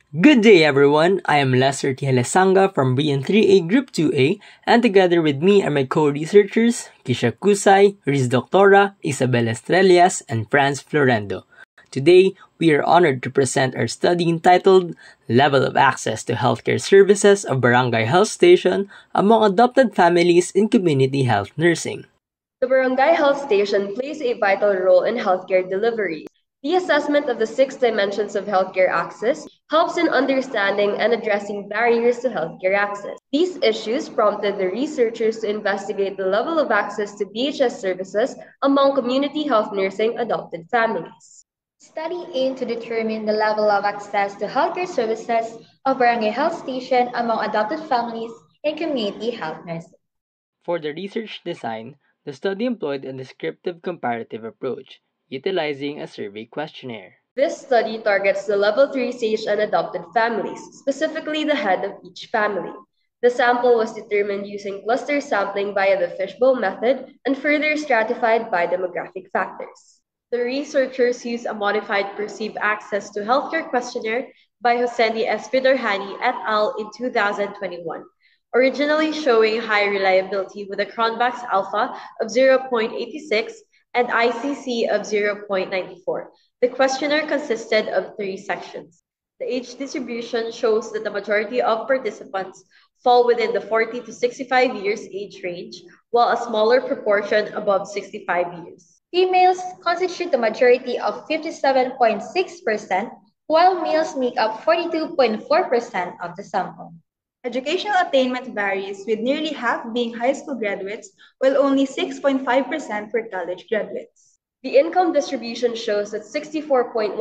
Good day, everyone. I am Lester Tihalesanga from BN3A Group 2A, and together with me are my co-researchers, Kisha Kusay, Riz Doctora, Isabel Estrellas, and Franz Florendo. Today, we are honored to present our study entitled Level of Access to Healthcare Services of Barangay Health Station Among Adopted Families in Community Health Nursing. The Barangay Health Station plays a vital role in healthcare delivery. The assessment of the 6 dimensions of healthcare access helps in understanding and addressing barriers to healthcare access. These issues prompted the researchers to investigate the level of access to BHS services among community health nursing adopted families. Study aimed to determine the level of access to healthcare services of Barangay Health Station among adopted families in community health nursing. For the research design, the study employed a descriptive comparative approach, utilizing a survey questionnaire. This study targets the Level 3 SAGE and adopted families, specifically the head of each family. The sample was determined using cluster sampling via the fishbowl method and further stratified by demographic factors. The researchers used a modified perceived access to healthcare questionnaire by Hosseini S. Fidorhani et al. In 2021, originally showing high reliability with a Cronbach's alpha of 0.86 and ICC of 0.94. The questionnaire consisted of 3 sections. The age distribution shows that the majority of participants fall within the 40 to 65 years age range, while a smaller proportion above 65 years. Females constitute the majority of 57.6%, while males make up 42.4% of the sample. Educational attainment varies, with nearly half being high school graduates, while only 6.5% were college graduates. The income distribution shows that 64.1%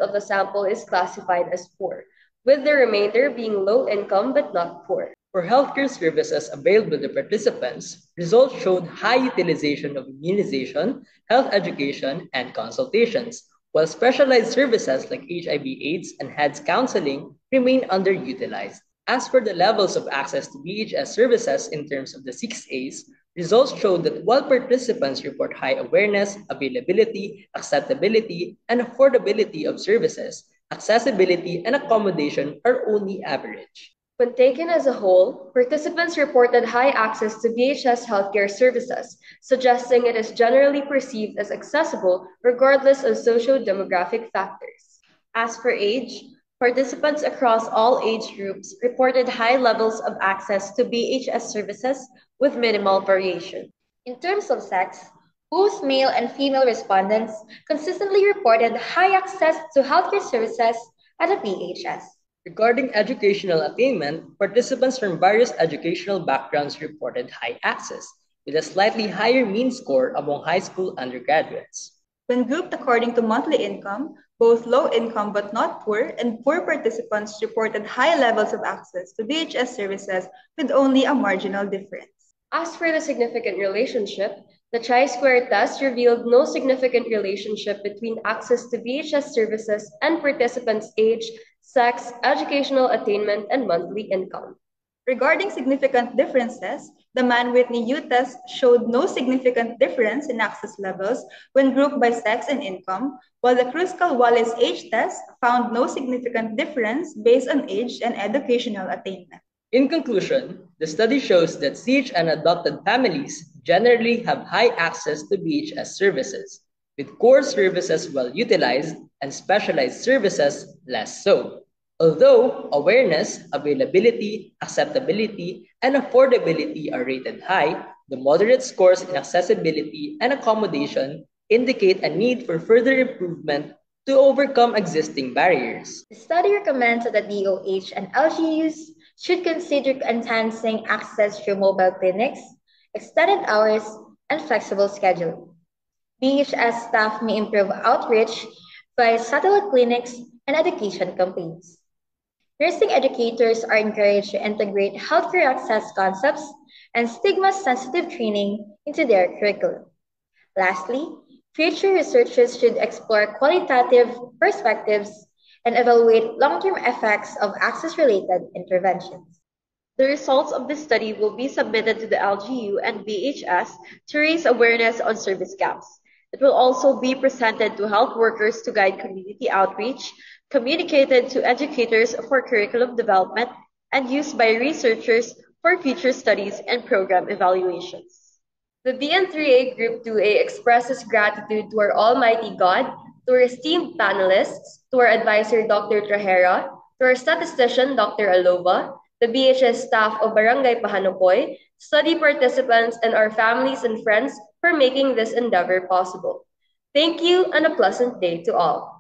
of the sample is classified as poor, with the remainder being low income but not poor. For healthcare services available to participants, results showed high utilization of immunization, health education, and consultations, while specialized services like HIV/AIDS and HADS counseling remain underutilized. As for the levels of access to BHS services in terms of the 6 A's, results showed that while participants report high awareness, availability, acceptability, and affordability of services, accessibility and accommodation are only average. When taken as a whole, participants reported high access to BHS healthcare services, suggesting it is generally perceived as accessible regardless of socio-demographic factors. As for age, participants across all age groups reported high levels of access to BHS services with minimal variation. In terms of sex, both male and female respondents consistently reported high access to healthcare services at a BHS. Regarding educational attainment, participants from various educational backgrounds reported high access, with a slightly higher mean score among high school undergraduates. When grouped according to monthly income, both low income but not poor and poor participants reported high levels of access to BHS services with only a marginal difference. As for the significant relationship, the chi-square test revealed no significant relationship between access to BHS services and participants' age, sex, educational attainment, and monthly income. Regarding significant differences, the Mann-Whitney U test showed no significant difference in access levels when grouped by sex and income, while the Kruskal-Wallis age test found no significant difference based on age and educational attainment. In conclusion, the study shows that CH and adopted families generally have high access to BHS services, with core services well utilized and specialized services less so. Although awareness, availability, acceptability, and affordability are rated high, the moderate scores in accessibility and accommodation indicate a need for further improvement to overcome existing barriers. The study recommends that the DOH and LGUs should consider enhancing access through mobile clinics, extended hours, and flexible scheduling. BHS staff may improve outreach by satellite clinics and education campaigns. Nursing educators are encouraged to integrate healthcare access concepts and stigma-sensitive training into their curriculum. Lastly, future researchers should explore qualitative perspectives and evaluate long-term effects of access-related interventions. The results of this study will be submitted to the LGU and BHS to raise awareness on service gaps. It will also be presented to health workers to guide community outreach, communicated to educators for curriculum development, and used by researchers for future studies and program evaluations. The BN3A Group 2A expresses gratitude to our Almighty God, to our esteemed panelists, to our advisor, Dr. Trajera, to our statistician, Dr. Alova, the BHS staff of Barangay Pahanukoy, study participants, and our families and friends for making this endeavor possible. Thank you and a pleasant day to all.